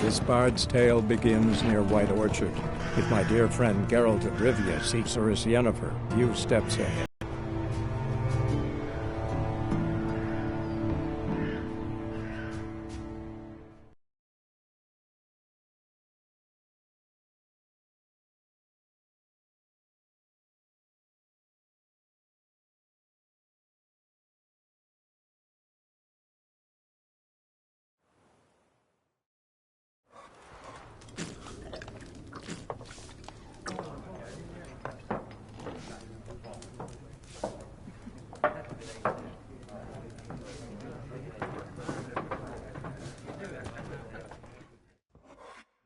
This bard's tale begins near White Orchard, with my dear friend Geralt of Rivia seeks Cirith Yennefer, few steps ahead.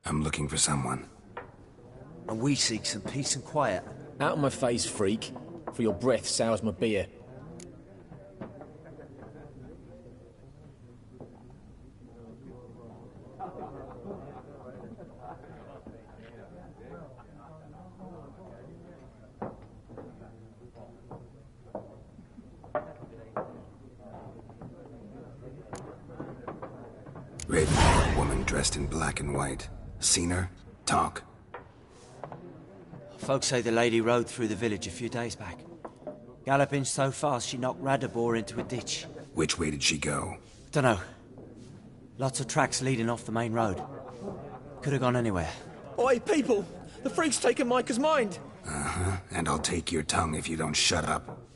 I'm looking for someone. And we seek some peace and quiet. Out of my face, freak. For your breath sours my beer. Ravenhair woman dressed in black and white. Seen her? Talk. Folks say the lady rode through the village a few days back. Galloping so fast she knocked Radabor into a ditch. Which way did she go? Dunno. Lots of tracks leading off the main road. Could have gone anywhere. Oi, people! The freak's taken Micah's mind! Uh-huh. And I'll take your tongue if you don't shut up.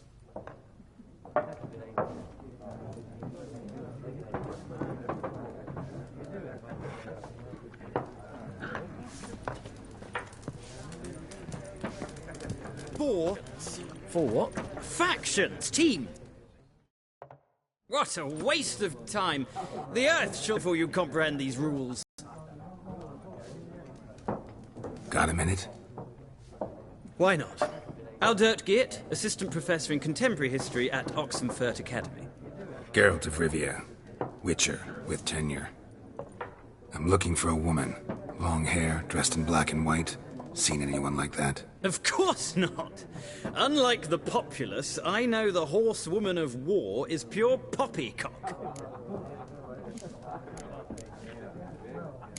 For what? Factions, team! What a waste of time! The Earth shall before you comprehend these rules. Got a minute? Why not? Aldert Geert, Assistant Professor in Contemporary History at Oxenfurt Academy. Geralt of Rivia. Witcher, with tenure. I'm looking for a woman. Long hair, dressed in black and white. Seen anyone like that? Of course not! Unlike the populace, I know the horsewoman of war is pure poppycock.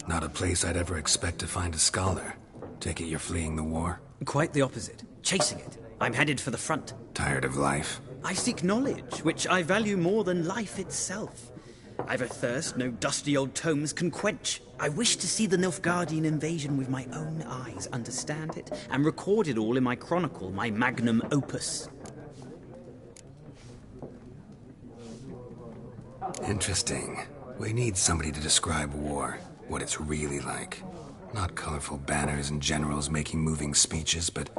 Not a place I'd ever expect to find a scholar. Take it you're fleeing the war? Quite the opposite. Chasing it. I'm headed for the front. Tired of life? I seek knowledge, which I value more than life itself. I've a thirst no dusty old tomes can quench. I wish to see the Nilfgaardian invasion with my own eyes, understand it, and record it all in my chronicle, my magnum opus. Interesting. We need somebody to describe war, what it's really like. Not colorful banners and generals making moving speeches, but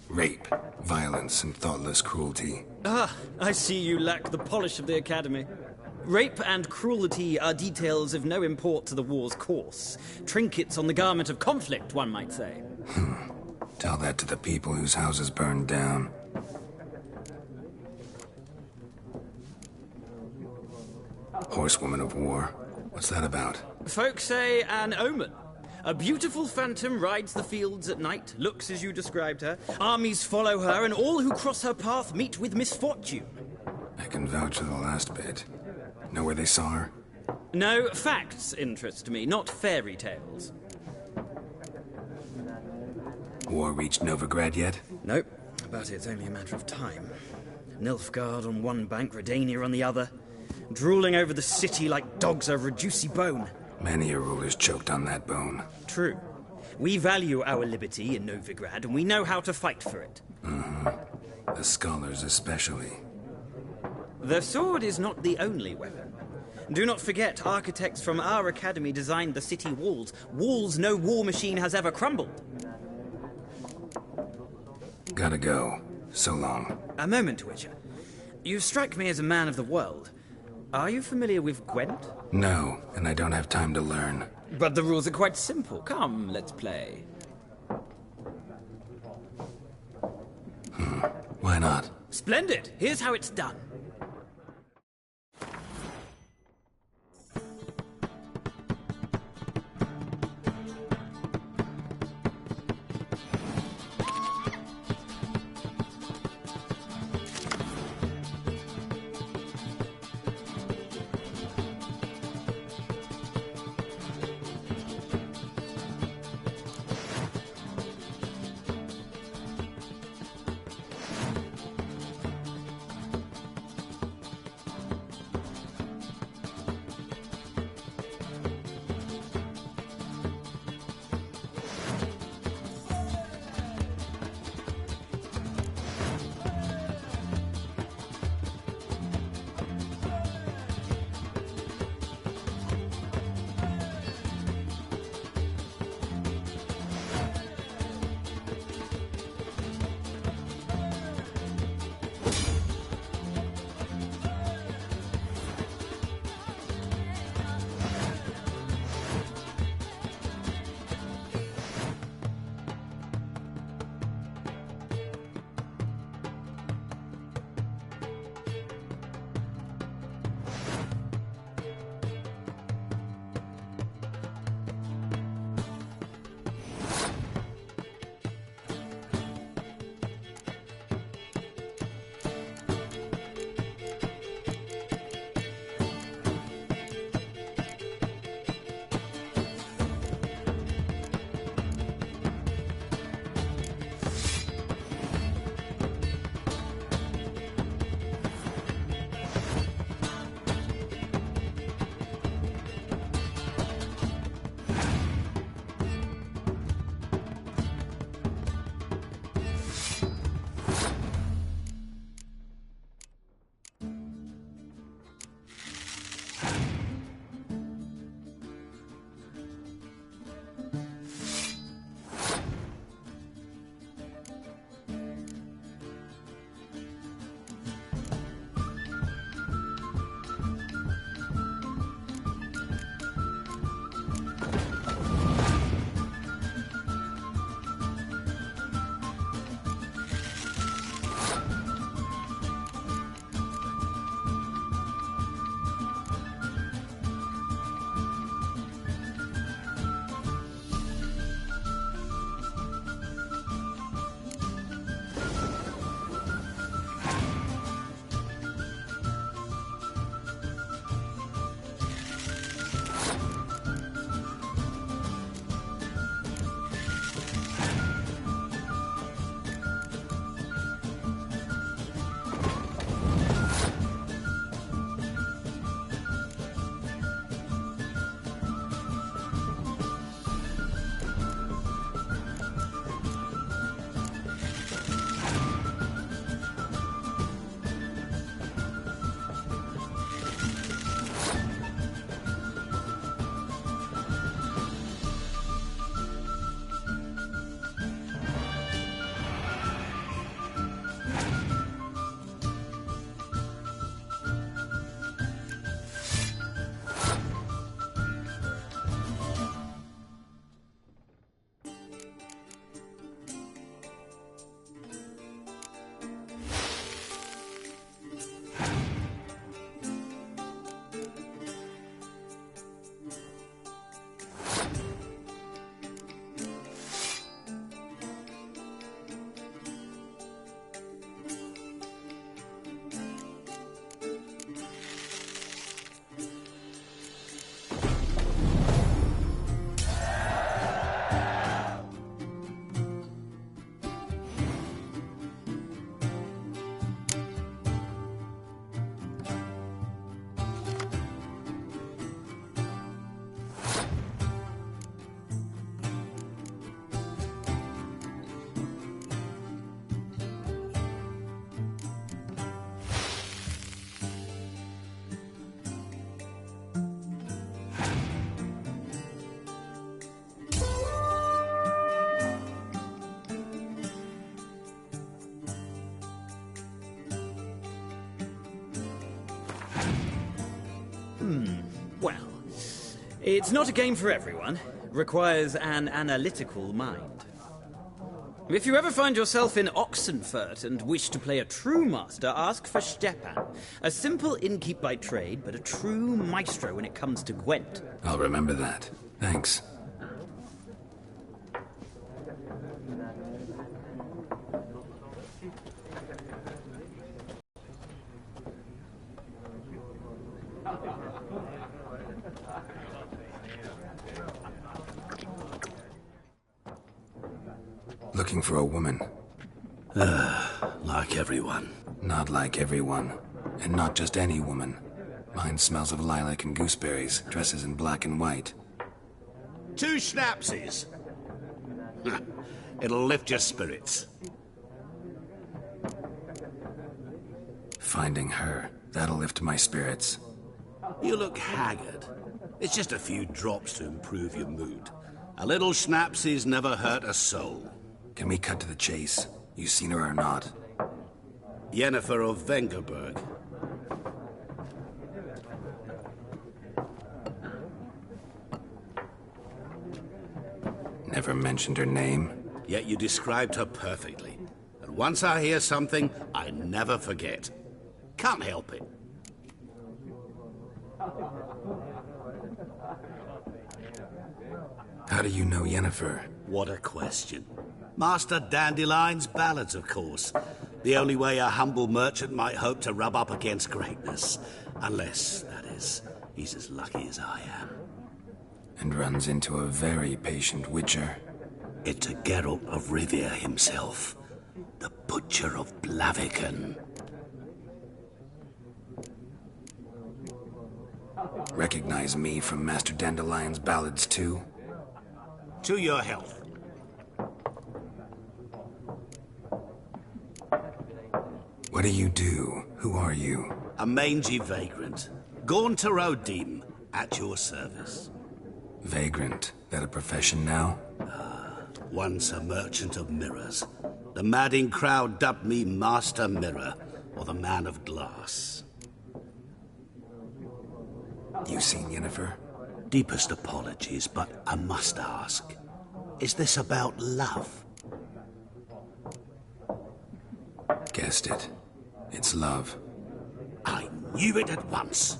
rape, violence, and thoughtless cruelty. Ah, I see you lack the polish of the Academy. Rape and cruelty are details of no import to the war's course. Trinkets on the garment of conflict, one might say. Tell that to the people whose houses burned down. Horsewoman of war. What's that about? Folk say an omen. A beautiful phantom rides the fields at night, looks as you described her. Armies follow her, and all who cross her path meet with misfortune. I can vouch for the last bit. Know where they saw her? No, facts interest me, not fairy tales. War reached Novigrad yet? Nope, but it's only a matter of time. Nilfgaard on one bank, Redania on the other. Drooling over the city like dogs over a juicy bone. Many a ruler's choked on that bone. True. We value our liberty in Novigrad, and we know how to fight for it. The scholars especially. The sword is not the only weapon. Do not forget, architects from our academy designed the city walls. Walls no war machine has ever crumbled. Gotta go. So long. A moment, Witcher. You strike me as a man of the world. Are you familiar with Gwent? No, and I don't have time to learn. But the rules are quite simple. Come, let's play. Why not? Splendid! Here's how it's done. It's not a game for everyone. Requires an analytical mind. If you ever find yourself in Oxenfurt and wish to play a true master, ask for Stepan. A simple innkeep by trade, but a true maestro when it comes to Gwent. I'll remember that. Thanks. Looking for a woman. Like everyone. Not like everyone. And not just any woman. Mine smells of lilac and gooseberries, dresses in black and white. 2 schnapsies. It'll lift your spirits. Finding her, that'll lift my spirits. You look haggard. It's just a few drops to improve your mood. A little schnapsies never hurt a soul. Can we cut to the chase? You seen her or not? Yennefer of Vengerberg. Never mentioned her name. Yet you described her perfectly. And once I hear something, I never forget. Can't help it. How do you know Yennefer? What a question. Master Dandelion's ballads, of course. The only way a humble merchant might hope to rub up against greatness. Unless, that is, he's as lucky as I am. And runs into a very patient witcher. It's a Geralt of Rivia himself. The Butcher of Blaviken. Recognize me from Master Dandelion's ballads too? To your health. What do you do? Who are you? A mangy vagrant. Gaunter O'Deem, at your service. Vagrant. That a profession now? Once a merchant of mirrors. The madding crowd dubbed me Master Mirror, or the Man of Glass. You seen Yennefer? Deepest apologies, but I must ask. Is this about love? Guessed it. It's love. I knew it at once.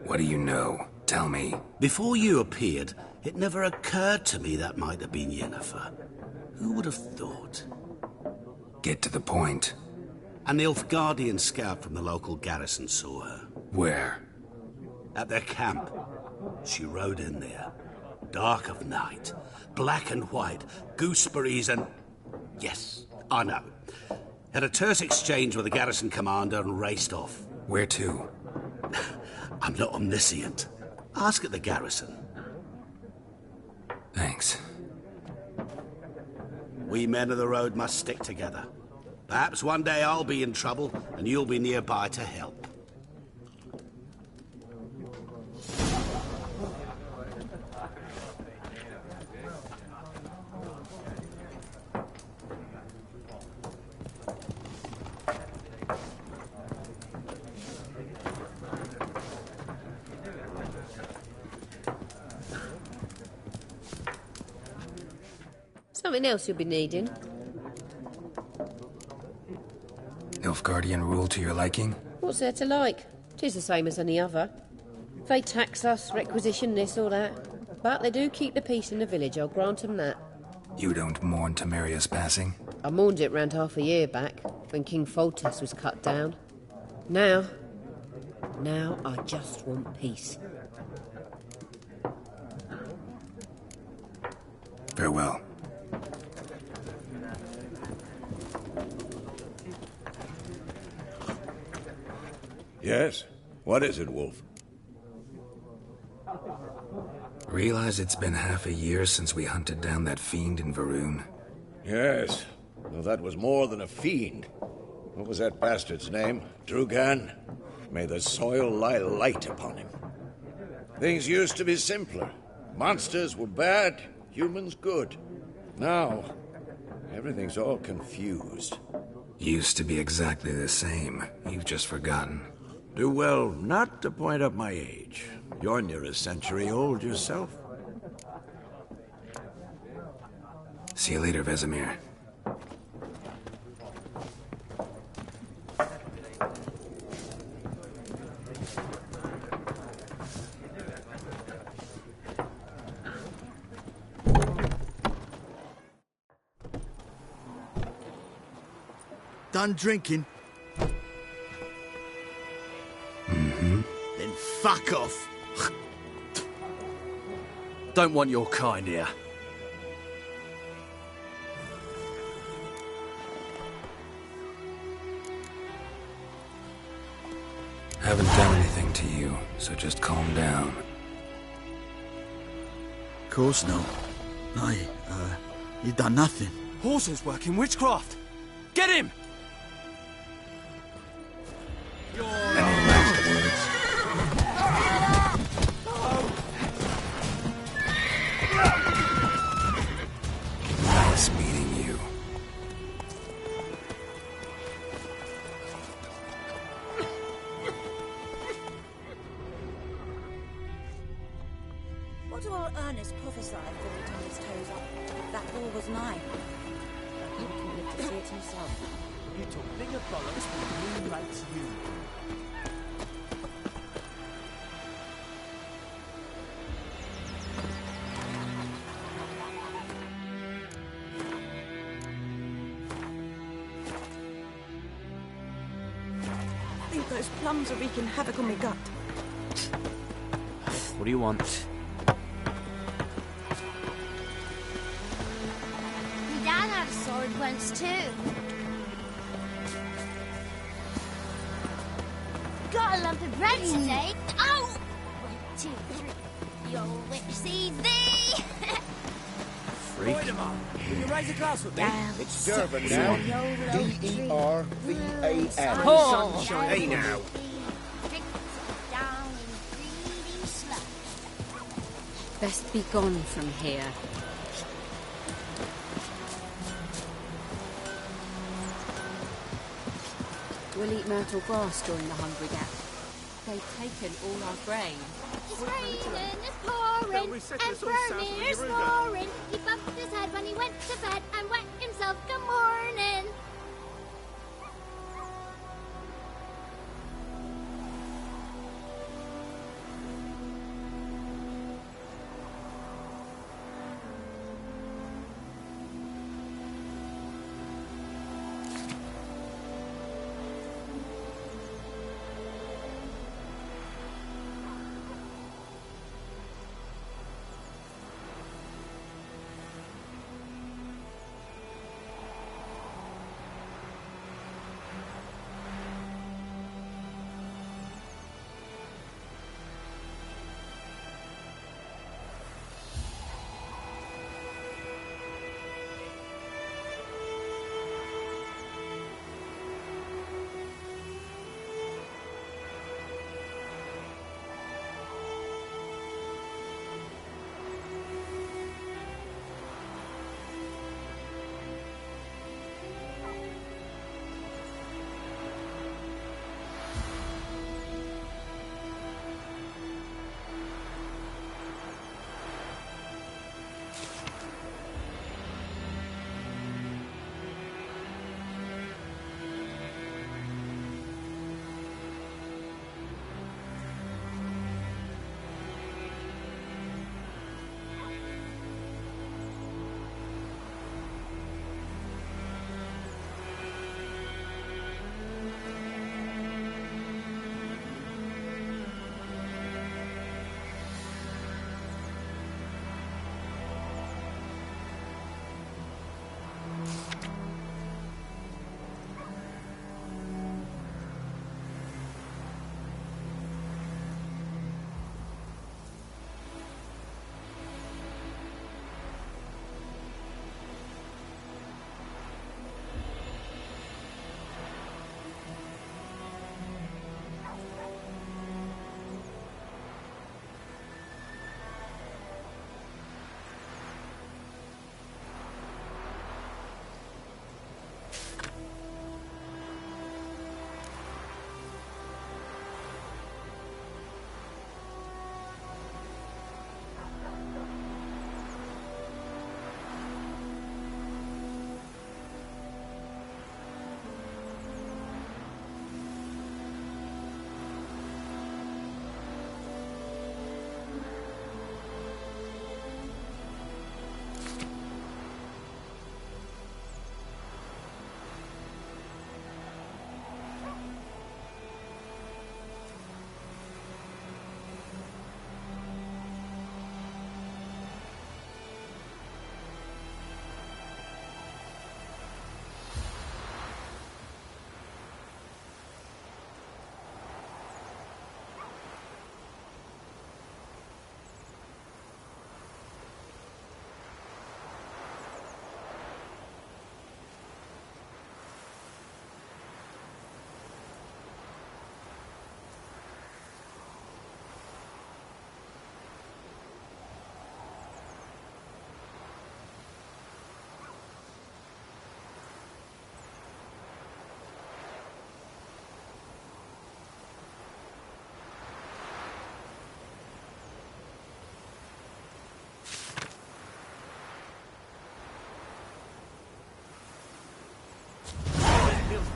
What do you know? Tell me. Before you appeared, it never occurred to me that might have been Yennefer. Who would have thought? Get to the point. An Nilfgaardian scout from the local garrison saw her. Where? At their camp. She rode in there. Dark of night. Black and white. Gooseberries and... Yes, I know. Had a terse exchange with the garrison commander and raced off. Where to? I'm not omniscient. Ask at the garrison. Thanks. We men of the road must stick together. Perhaps one day I'll be in trouble and you'll be nearby to help. Something else you'll be needing. Nilfgaardian rule to your liking? What's there to like? 'Tis the same as any other. They tax us, requisition this or that. But they do keep the peace in the village, I'll grant 'em that. You don't mourn Temeria's passing? I mourned it round half a year back, when King Foltest was cut down. Now I just want peace. Farewell. Yes? What is it, Wolf? Realize it's been half a year since we hunted down that fiend in Varun? Yes. Though that was more than a fiend. What was that bastard's name? Drugan? May the soil lie light upon him. Things used to be simpler. Monsters were bad, humans good. Now, everything's all confused. Used to be exactly the same. You've just forgotten. Do well not to point up my age. You're near a century old yourself. See you later, Vesemir. Done drinking? Mm-hmm. Then fuck off. Don't want your kind here. Haven't done anything to you, so just calm down. Course not. No, you done nothing. Horses working witchcraft! Get him! Any last words? Nice meeting you. What do old Ernest prophesy if Billy turned his toes up? That war was nigh. He couldn't live to see it himself. You talk bigger bollocks when you rates you. I think those plums are wreaking havoc on my gut. What do you want? My dad had a sword once too. Got a lump of bread today. Oh! 1, 2, 3. Your witch sees thee. Freak. Can you raise a glass with me? It's Durban now. D-E-R-V-A-N. Oh. Hey now. Best be gone from here. We'll eat myrtle grass during the hungry gap. They've taken all our grain. It's raining, it's pouring, and Vermeer's snoring. He bumped his head when he went to bed and wet himself. Good morning.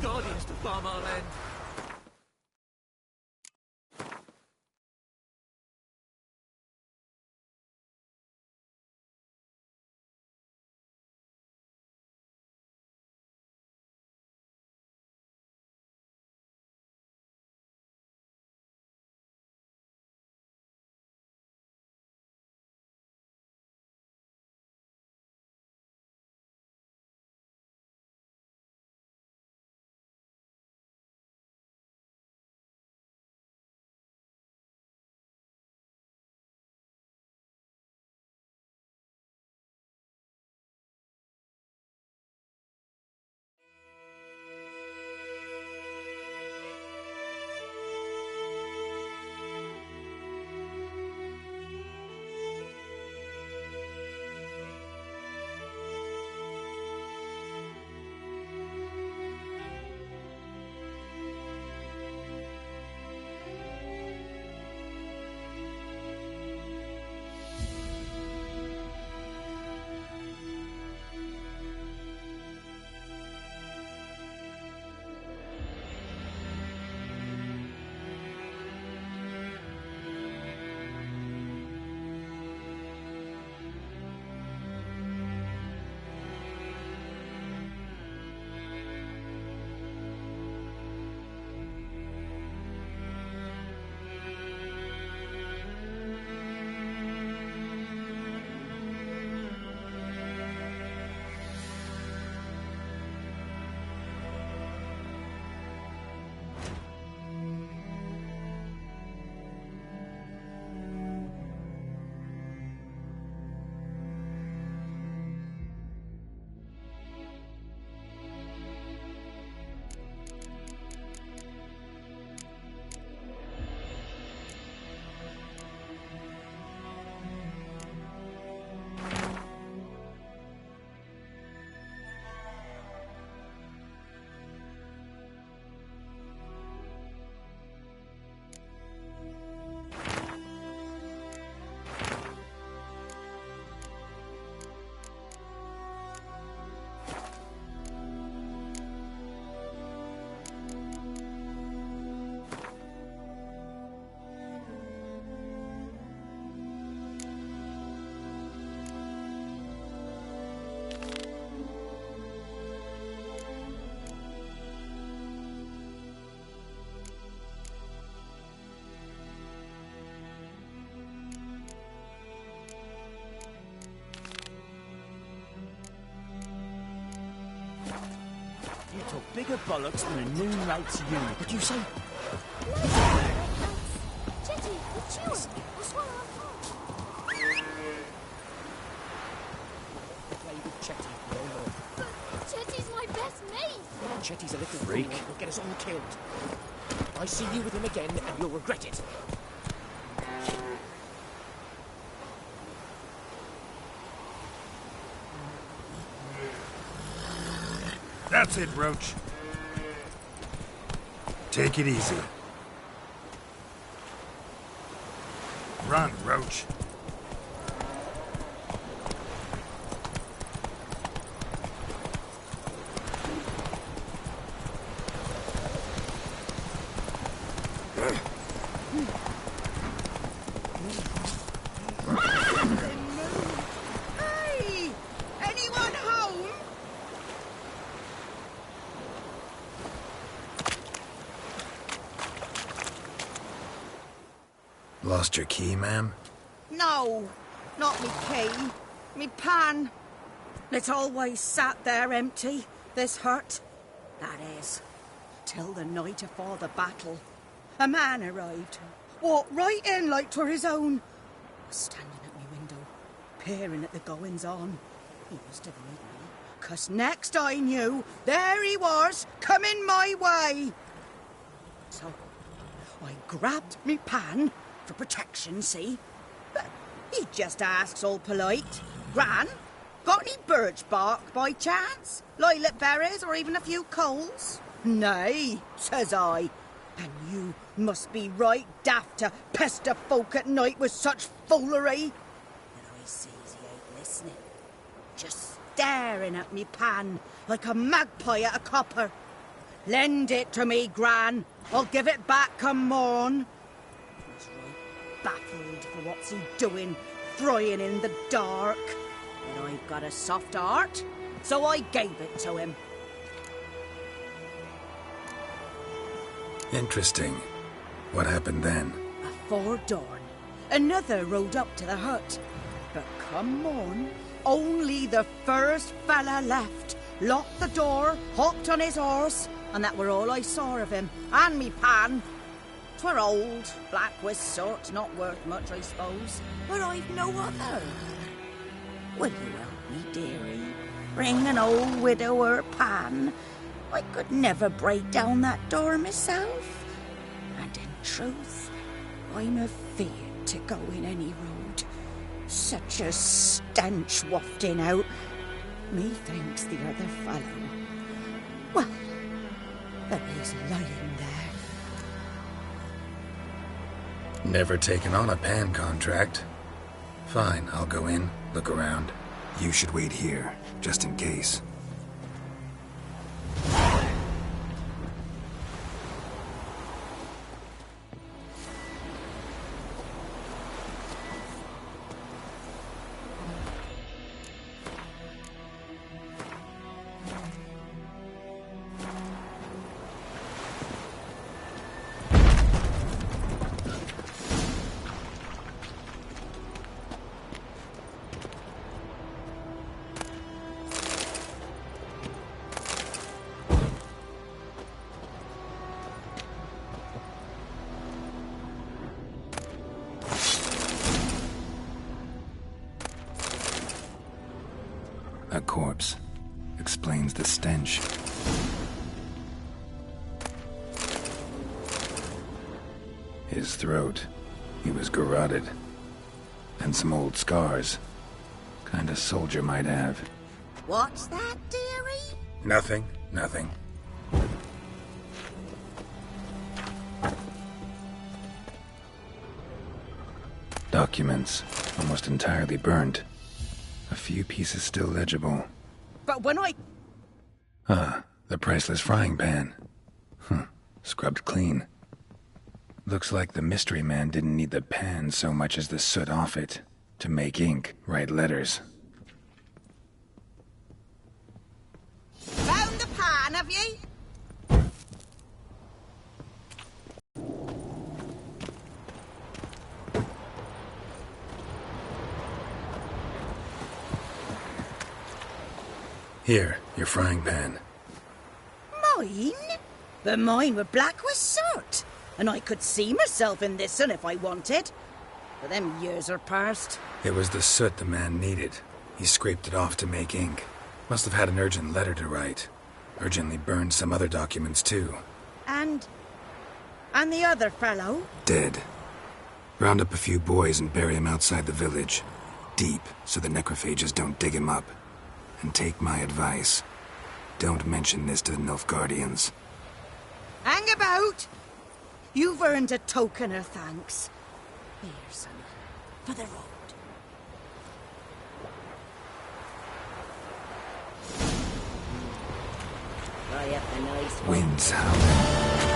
Guardians to farm our land. You talk bigger bollocks than a noon rates unit. What do you say? Chetty, it's yours. I'll swallow our heart. Play with Chetty, no more. But Chetty's my best mate. Chetty's a little Freak. fool. He'll get us all killed. I see you with him again, and you'll regret it. That's it, Roach. Take it easy. Run, Roach. Hey! Anyone home? Lost your key, ma'am? No, not me key. Me pan. It's always sat there empty, this hut. That is, till the night afore the battle. A man arrived, walked right in like 'twere his own. Was standing at me window, peering at the goings-on. He must have heard me, 'cause next I knew, there he was, coming my way. So, I grabbed me pan, for protection, see? But he just asks all polite. Gran, got any birch bark by chance? Lilac berries or even a few coals? Nay, says I. And you must be right daft to pester folk at night with such foolery. But I sees he ain't listening. Just staring at me pan like a magpie at a copper. Lend it to me, Gran. I'll give it back come morn. He's right baffled for what's he doing, frying in the dark. But I've got a soft heart, so I gave it to him. Interesting. What hafpened then? Afore dawn, another rode up to the hut. But come morn, only the first fella left. Locked the door, hopped on his horse, and that were all I saw of him, and me pan. 'Twere old, black with sort, not worth much, I suppose. But I've no other. Will you help me, dearie? Bring an old widower pan. I could never break down that door myself. And in truth, I'm afeard to go in any road. Such a stench wafting out. Methinks the other fellow. Well, there he's lying there. Never taken on a pan contract. Fine, I'll go in, look around. You should wait here, just in case. A corpse. Explains the stench. His throat. He was garroted. And some old scars. Kind of soldier might have. What's that, dearie? Nothing. Nothing. Documents. Almost entirely burnt. A few pieces still legible. But when I... The priceless frying pan. Scrubbed clean. Looks like the mystery man didn't need the pan so much as the soot off it. To make ink, write letters. Found the pan, have ye? Here, your frying pan. Mine? But mine were black with soot. And I could see myself in this one if I wanted. But them years are past. It was the soot the man needed. He scraped it off to make ink. Must have had an urgent letter to write. Urgently burned some other documents too. And the other fellow? Dead. Round up a few boys and bury him outside the village. Deep, so the necrophages don't dig him up. And take my advice. Don't mention this to the Nilfgaardians. Hang about! You've earned a token of thanks. Here, son, for the road. Try up a nice one. Wind's howling.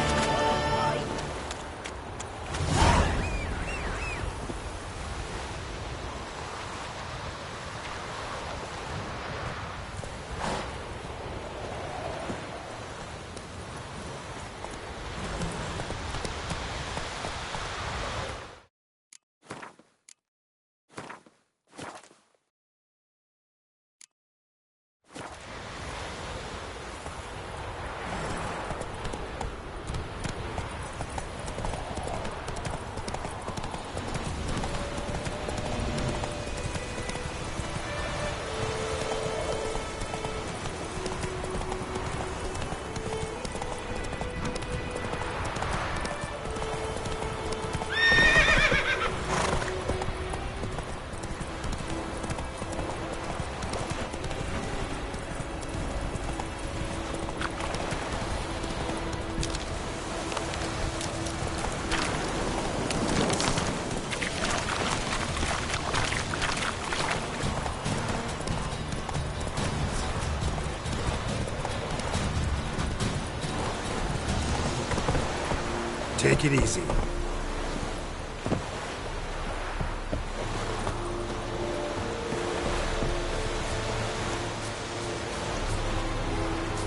Take it easy.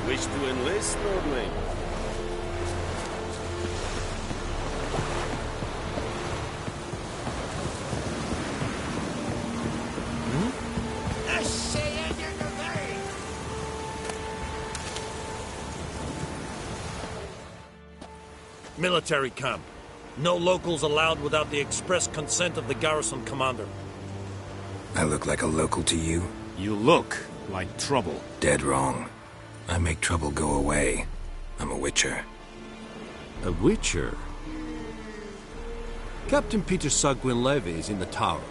Wish to enlist, Nordling? Military camp. No locals allowed without the express consent of the garrison commander. I look like a local to you? You look like trouble. Dead wrong. I make trouble go away. I'm a witcher. A witcher? Captain Peter Saar Gwynleve is in the tower.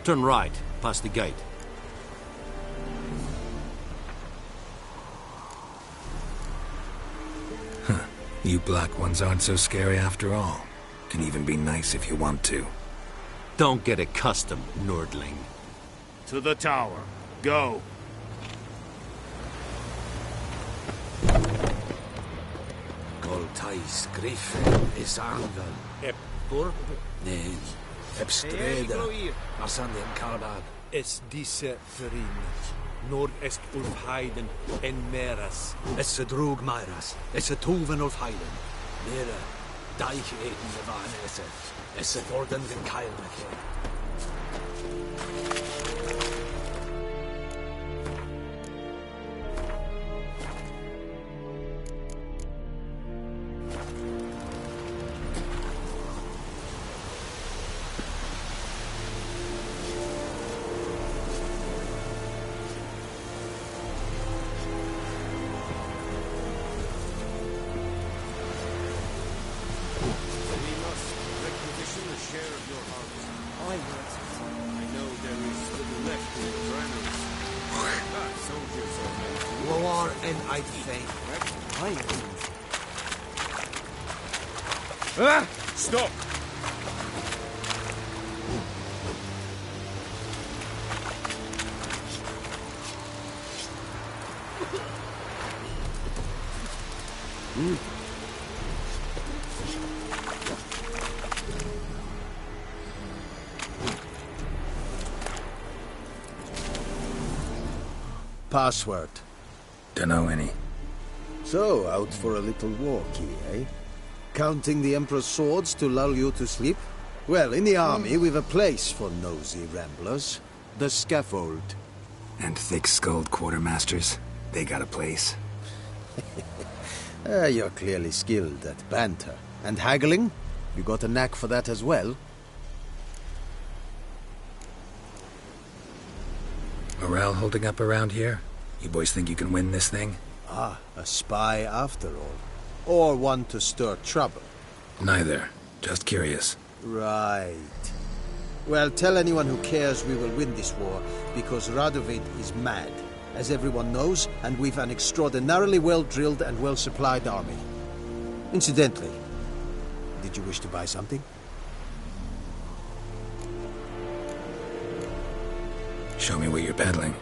Turn right, past the gate. You black ones aren't so scary after all. Can even be nice if you want to. Don't get accustomed, Nordling. To the tower. Go. Goltais Griff is Angal. Ep Burp? Nee, Ep Streda. Arsandem Karban. Es diese Verin. Nord est Ulfheiden en Meras. Es a drog Myras. Es a Tuven Ulfheiden. Mera. Deich eten de Vanesse. Es a Vorden den Keilmeke. Stop! Password. Dunno any. So, out for a little walkie, eh? Counting the Emperor's swords to lull you to sleep? Well, in the army, we've a place for nosy ramblers. The scaffold. And thick-skulled quartermasters. They got a place. You're clearly skilled at banter. And haggling? You got a knack for that as well? Morale holding up around here? You boys think you can win this thing? Ah, a spy after all. Or one to stir trouble? Neither. Just curious. Right. Well, tell anyone who cares we will win this war, because Radovid is mad, as everyone knows, and we've an extraordinarily well-drilled and well-supplied army. Incidentally, did you wish to buy something? Show me what you're peddling.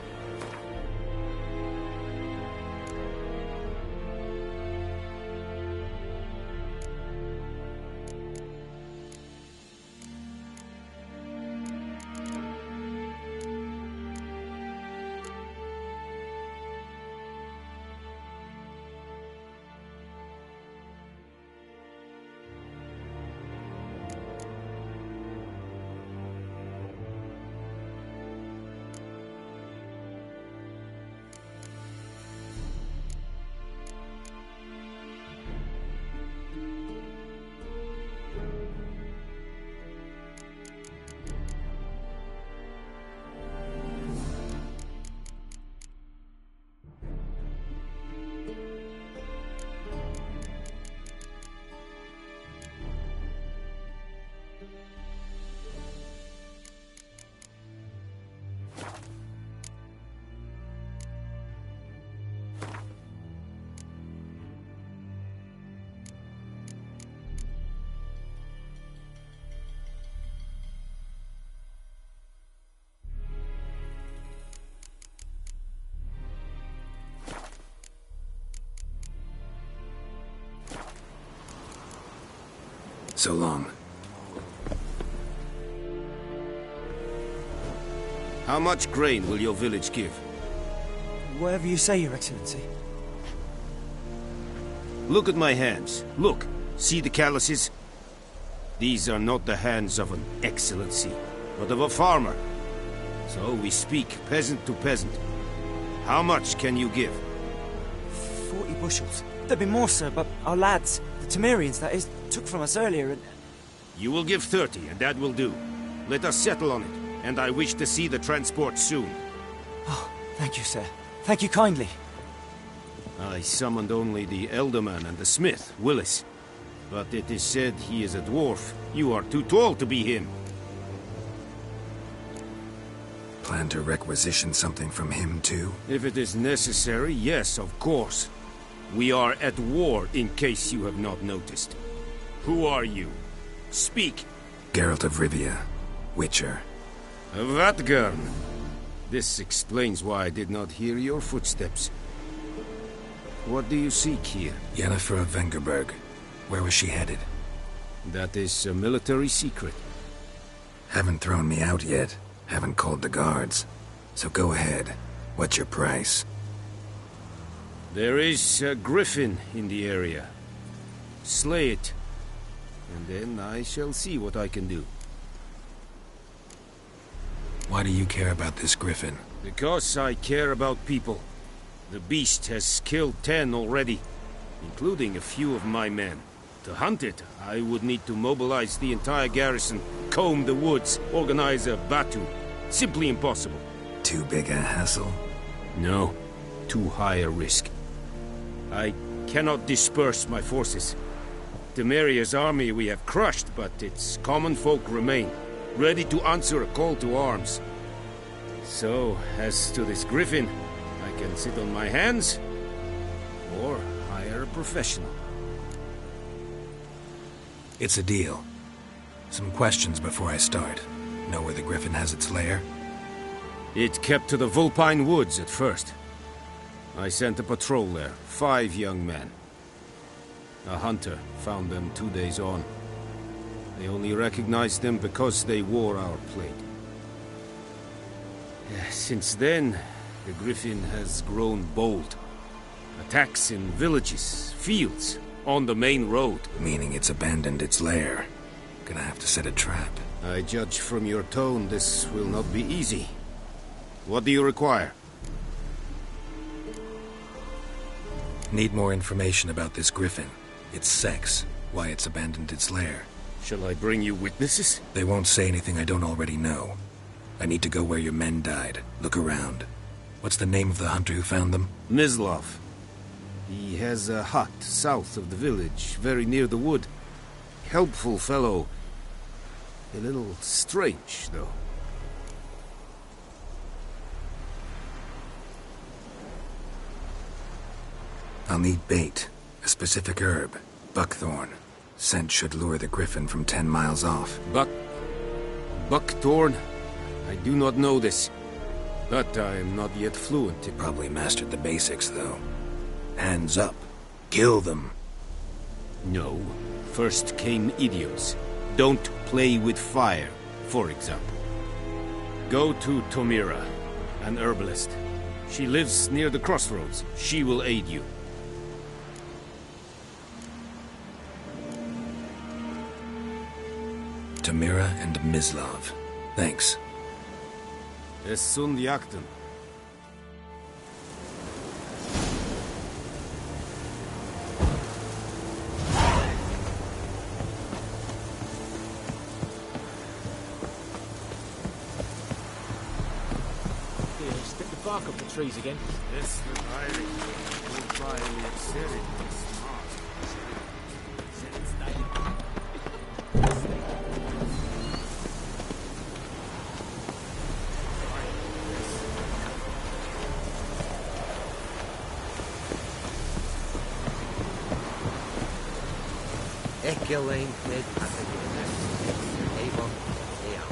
So long. How much grain will your village give? Whatever you say, Your Excellency. Look at my hands. Look. See the calluses? These are not the hands of an excellency, but of a farmer. So we speak peasant to peasant. How much can you give? 40 bushels. There'd be more, sir, but our lads, the Temerians, that is, took from us earlier and... You will give 30, and that will do. Let us settle on it, and I wish to see the transport soon. Oh, thank you, sir. Thank you kindly. I summoned only the Elderman and the smith, Willis. But it is said he is a dwarf. You are too tall to be him. Plan to requisition something from him, too? If it is necessary, yes, of course. We are at war, in case you have not noticed. Who are you? Speak. Geralt of Rivia, Witcher. Vatgarn. This explains why I did not hear your footsteps. What do you seek here? Yennefer of Vengerberg. Where was she headed? That is a military secret. Haven't thrown me out yet. Haven't called the guards. So go ahead. What's your price? There is a griffin in the area. Slay it. And then I shall see what I can do. Why do you care about this griffin? Because I care about people. The beast has killed 10 already, including a few of my men. To hunt it, I would need to mobilize the entire garrison, comb the woods, organize a batu. Simply impossible. Too big a hassle? No, too high a risk. I cannot disperse my forces. Temeria's army we have crushed, but its common folk remain, ready to answer a call to arms. So, as to this griffin, I can sit on my hands, or hire a professional. It's a deal. Some questions before I start. Know where the griffin has its lair? It kept to the Vulpine Woods at first. I sent a patrol there, 5 young men. A hunter found them 2 days on. They only recognized them because they wore our plate. Since then, the griffin has grown bold. Attacks in villages, fields, on the main road. Meaning it's abandoned its lair. Gonna have to set a trap. I judge from your tone this will not be easy. What do you require? Need more information about this griffin. Its sex, why it's abandoned its lair. Shall I bring you witnesses? They won't say anything I don't already know. I need to go where your men died. Look around. What's the name of the hunter who found them? Mislav. He has a hut south of the village, very near the wood. Helpful fellow. A little strange, though. I'll need bait. A specific herb. Buckthorn. Scent should lure the griffin from 10 miles off. Buckthorn? I do not know this. But I am not yet fluent in... Probably mastered the basics, though. Hands up. Kill them. No. First came idiots. Don't play with fire, for example. Go to Tomira, an herbalist. She lives near the crossroads. She will aid you. Tomira and Mislav. Thanks. Es sunt jakten. Stick the bark up the trees again. Yes, the Irish will try and set it. Echelane Ned Avon Leo.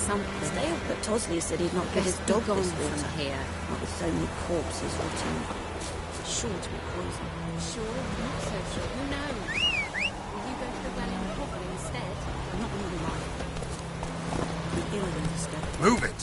something. But Tosley said he'd not get his dog gone this water. from here. Not with so many corpses rotting. Sure to be poison. Sure, not so sure. Who knows? Will you go to the well in Hovel instead? I'm not really right. The ill instead. Move it!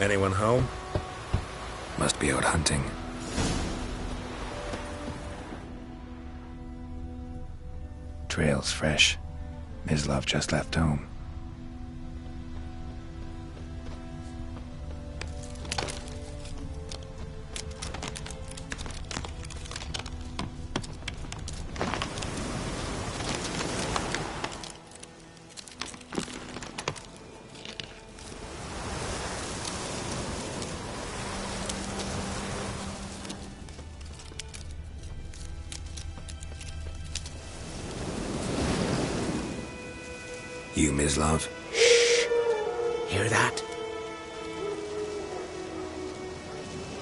Anyone home? Must be out hunting. Trail's fresh. Mislav just left home. You, Mislav? Hear that?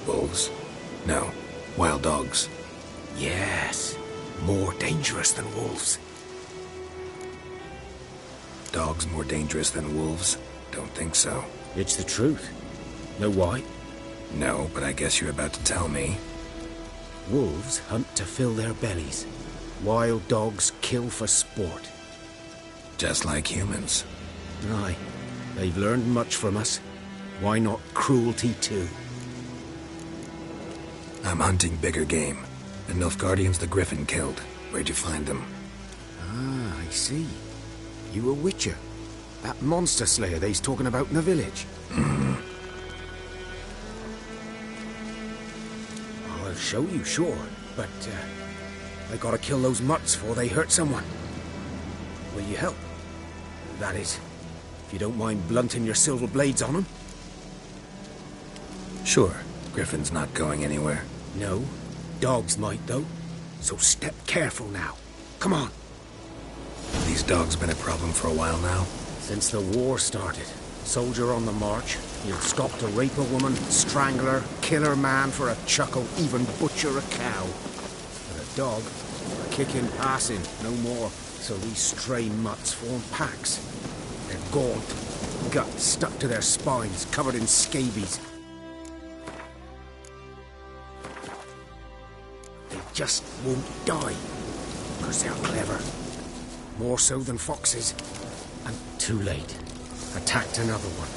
Wolves? No. Wild dogs. Yes. More dangerous than wolves. Dogs more dangerous than wolves? Don't think so. It's the truth. Know why? No, but I guess you're about to tell me. Wolves hunt to fill their bellies. Wild dogs kill for sport. Just like humans. Aye. They've learned much from us. Why not cruelty too? I'm hunting bigger game. The Nilfgaardians the Griffin killed. Where'd you find them? Ah, I see. You a witcher. That monster slayer they's talking about in the village. I'll show you, sure. But, I gotta kill those mutts before they hurt someone. Will you help? That is, if you don't mind blunting your silver blades on them. Sure. Griffin's not going anywhere. No. Dogs might, though. So step careful now. Come on. These dogs been a problem for a while now? Since the war started. Soldier on the march. He'll stop to rape a woman, strangle her, kill her man for a chuckle, even butcher a cow. But a dog, a kicking, passing, no more. So these stray mutts form packs. They're gaunt, guts stuck to their spines, covered in scabies. They just won't die, because they're clever. More so than foxes. And too late. Attacked another one.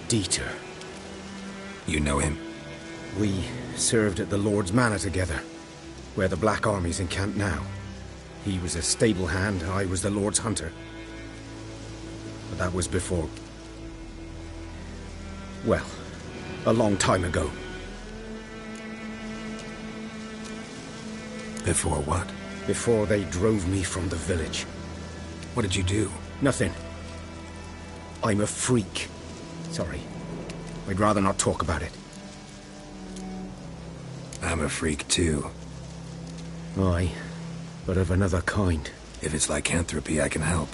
Dieter. You know him? We served at the Lord's Manor together, where the Black Army's encamped now. He was a stable hand, I was the Lord's hunter. But that was before... well, a long time ago. Before what? Before they drove me from the village. What did you do? Nothing. I'm a freak. Sorry. I'd rather not talk about it. I'm a freak too. Aye, but of another kind. If it's lycanthropy, I can help.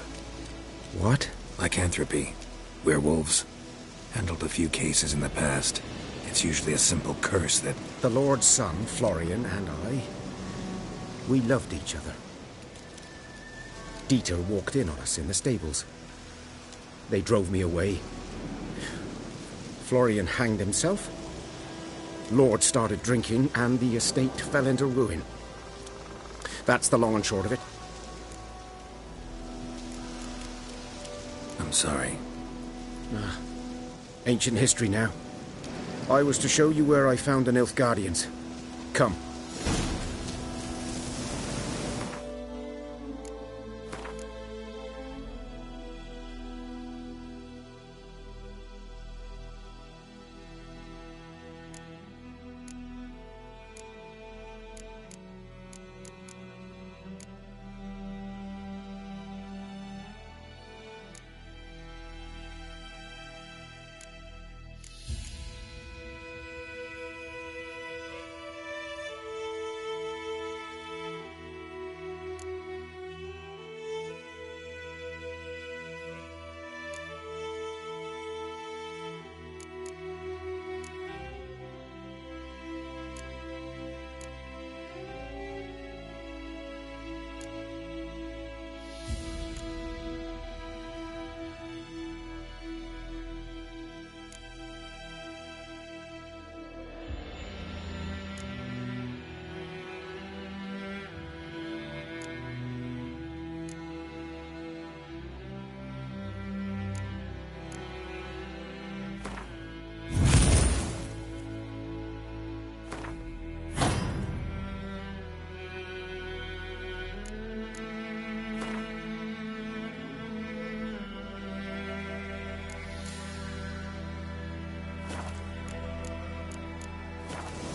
What? Lycanthropy. Werewolves. Handled a few cases in the past. It's usually a simple curse that... The Lord's son, Florian, and I... we loved each other. Dieter walked in on us in the stables. They drove me away. Florian hanged himself. Lord started drinking, and the estate fell into ruin. That's the long and short of it. I'm sorry. Ancient history now. I was to show you where I found the Nilfgaardians. Come.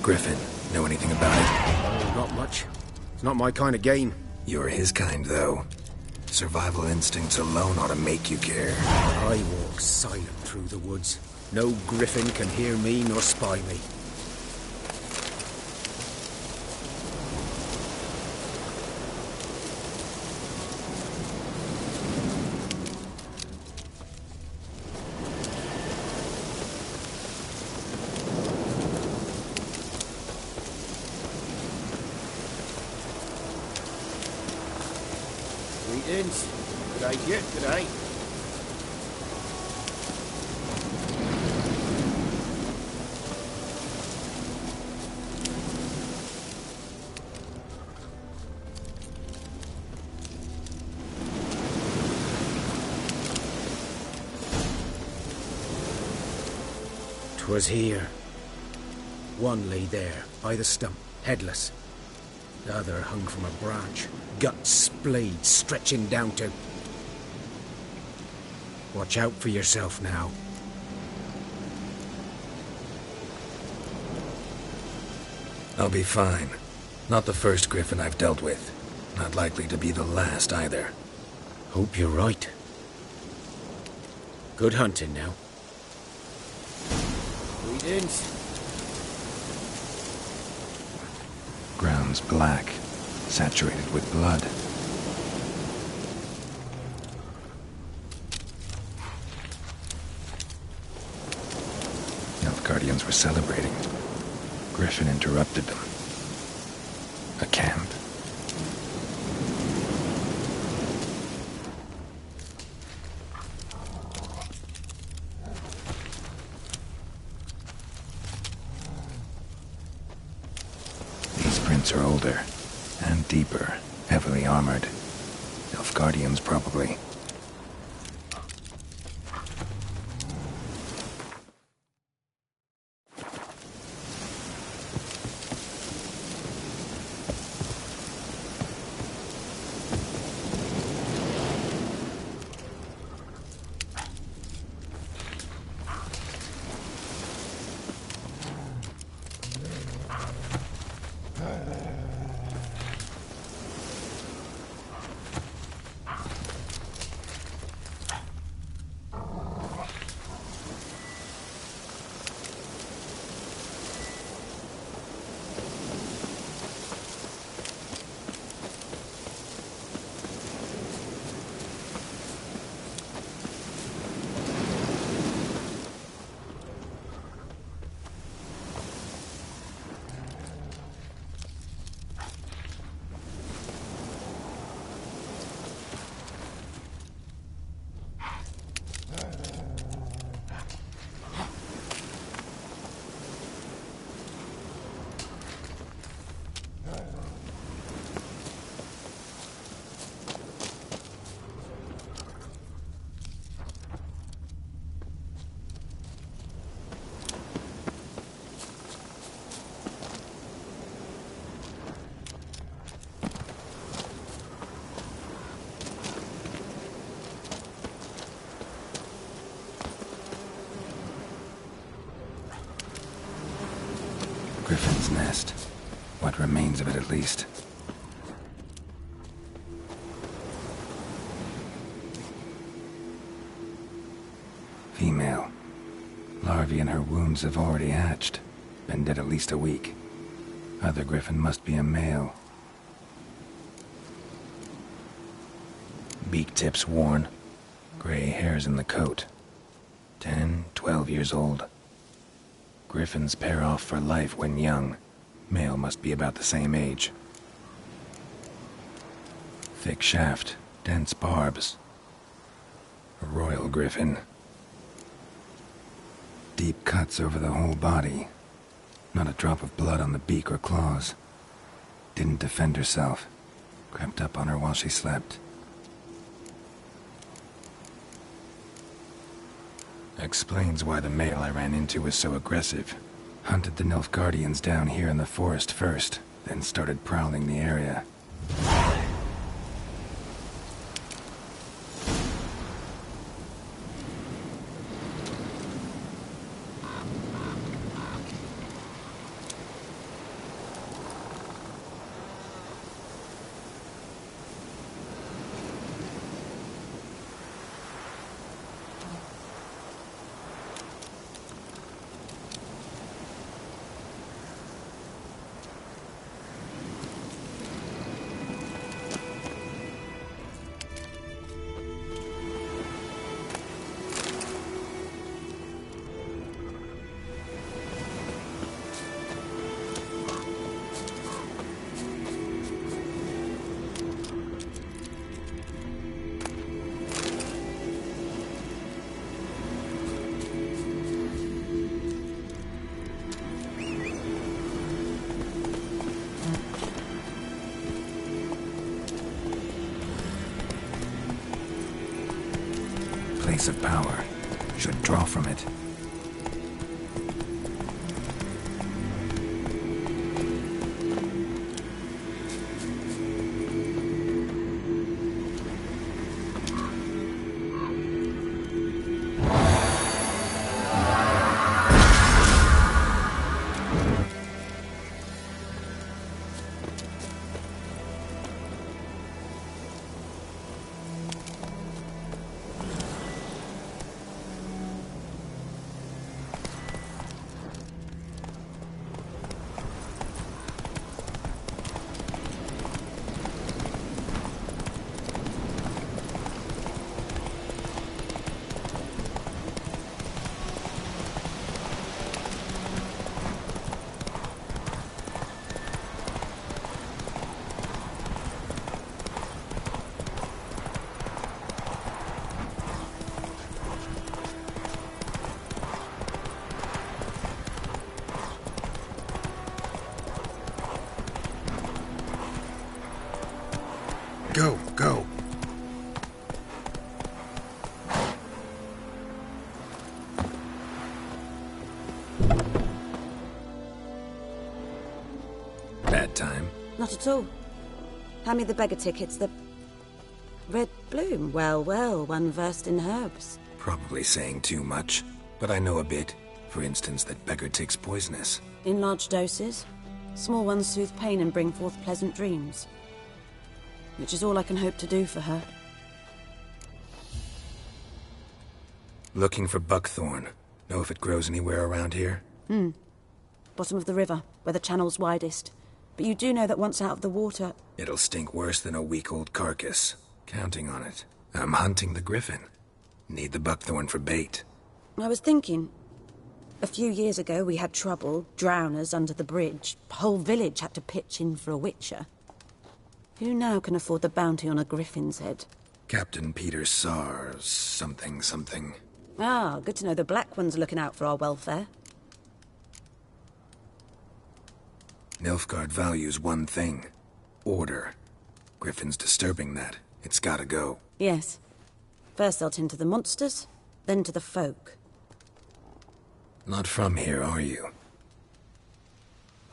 Griffin, know anything about it? Oh, not much. It's not my kind of game. You're his kind, though. Survival instincts alone ought to make you care. I walk silent through the woods. No griffin can hear me nor spy me. Greetings. G'day, Jet. G'day. "'Twas here. One lay there, by the stump, headless. The other hung from a branch, guts splayed, stretching down to... Watch out for yourself now." I'll be fine. Not the first griffin I've dealt with. Not likely to be the last, either. Hope you're right. Good hunting now. Greetings. Ground's black, saturated with blood. Nilfgaardians were celebrating. Griffin interrupted them. A camp. These prints are older and deeper, heavily armored. Nilfgaardians, probably. Griffin's nest. What remains of it, at least. Female. Larvae in her wounds have already hatched. Been dead at least a week. Other griffin must be a male. Beak tips worn. Gray hairs in the coat. 10, 12 years old. Griffins pair off for life when young. Male must be about the same age. Thick shaft, dense barbs. A royal griffin. Deep cuts over the whole body. Not a drop of blood on the beak or claws. Didn't defend herself. Crept up on her while she slept. Explains why the male I ran into was so aggressive. Hunted the Nilfgaardians down here in the forest first, then started prowling the area. Place of power. Should draw from it. Go, go. Bad time. Not at all. Hand me the beggar tickets, the red bloom. Well, well, one versed in herbs. Probably saying too much, but I know a bit. For instance, that beggar tick's poisonous. In large doses. Small ones soothe pain and bring forth pleasant dreams. Which is all I can hope to do for her. Looking for buckthorn. Know if it grows anywhere around here? Bottom of the river, where the channel's widest. But you do know that once out of the water... It'll stink worse than a week-old carcass. Counting on it. I'm hunting the griffin. Need the buckthorn for bait. I was thinking... A few years ago we had trouble, drowners under the bridge. Whole village had to pitch in for a witcher. Who now can afford the bounty on a griffin's head? Captain Peter Sars, something. Ah, good to know the Black One's looking out for our welfare. Nilfgaard values one thing. Order. Griffin's disturbing that. It's gotta go. Yes. First they'll tend to the monsters, then to the folk. Not from here, are you?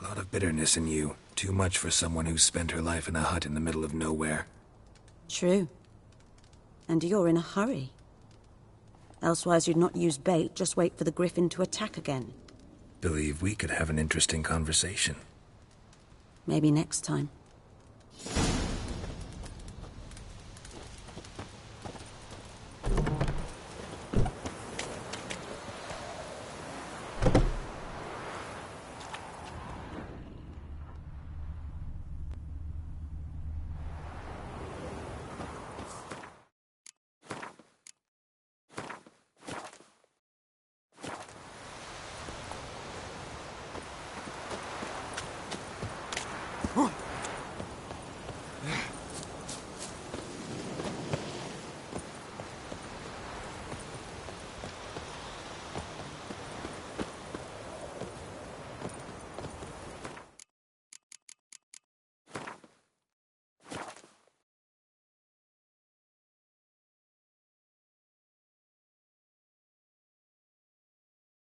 A lot of bitterness in you. Too much for someone who's spent her life in a hut in the middle of nowhere. True. And you're in a hurry. Elsewise you'd not use bait, just wait for the griffin to attack again. believe we could have an interesting conversation. Maybe next time.